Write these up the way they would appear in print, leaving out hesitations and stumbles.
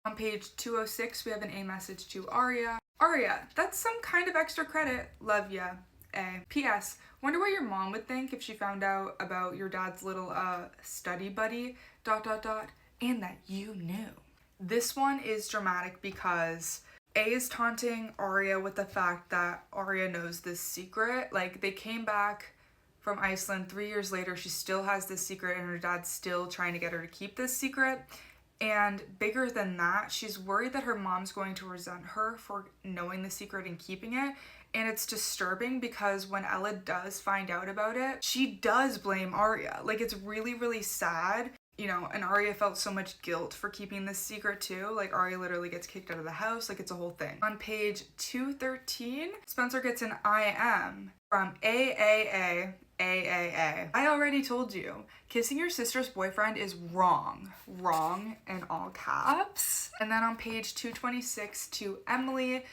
On page 206, we have an A message to Arya. Arya, that's some kind of extra credit. Love ya. A. P.S. Wonder what your mom would think if she found out about your dad's little study buddy, ... and that you knew. This one is dramatic because A is taunting Arya with the fact that Arya knows this secret. Like, they came back from Iceland 3 years later, she still has this secret and her dad's still trying to get her to keep this secret. And bigger than that, she's worried that her mom's going to resent her for knowing the secret and keeping it. And it's disturbing because when Ella does find out about it, she does blame Arya. Like, it's really, really sad. You know, and Arya felt so much guilt for keeping this secret too. Like, Arya literally gets kicked out of the house. Like, it's a whole thing. On page 213, Spencer gets an IM from AAA. I already told you, kissing your sister's boyfriend is wrong. Wrong in all caps. And then on page 226 to Emily,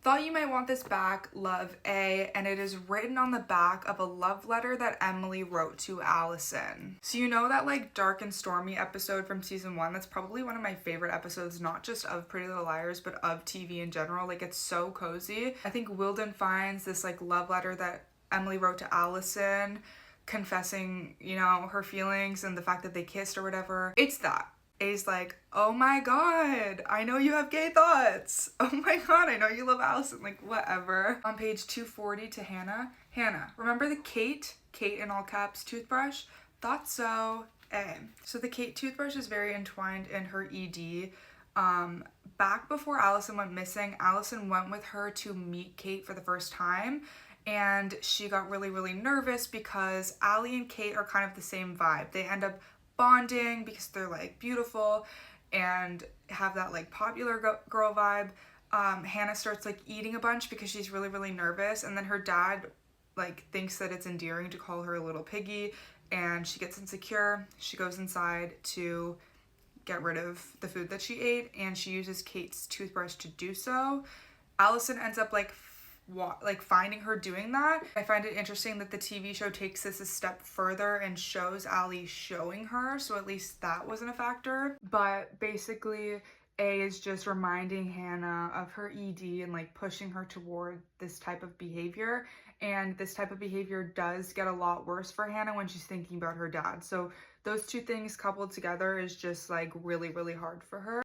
thought you might want this back, love A, and it is written on the back of a love letter that Emily wrote to Allison. So you know that like dark and stormy episode from season 1? That's probably one of my favorite episodes, not just of Pretty Little Liars, but of TV in general. Like, it's so cozy. I think Wilden finds this like love letter that Emily wrote to Allison, confessing, you know, her feelings and the fact that they kissed or whatever. It's that. A's like, oh my god, I know you have gay thoughts. Oh my god, I know you love Allison. Like, whatever. On page 240 to Hannah. Hannah, remember the Kate in all caps, toothbrush? Thought so. A. So the Kate toothbrush is very entwined in her ED. Back before Allison went missing, Allison went with her to meet Kate for the first time. And she got really, really nervous because Allie and Kate are kind of the same vibe. They end up bonding because they're like beautiful and have that like popular girl vibe. Hannah starts like eating a bunch because she's really, really nervous, and then her dad like thinks that it's endearing to call her a little piggy, and she gets insecure. She goes inside to get rid of the food that she ate, and she uses Kate's toothbrush to do so. Allison ends up like finding her doing that. I find it interesting that the TV show takes this a step further and shows Allie showing her, so at least that wasn't a factor. But basically, A is just reminding Hannah of her ED and like pushing her toward this type of behavior. And this type of behavior does get a lot worse for Hannah when she's thinking about her dad. So those two things coupled together is just like really, really hard for her.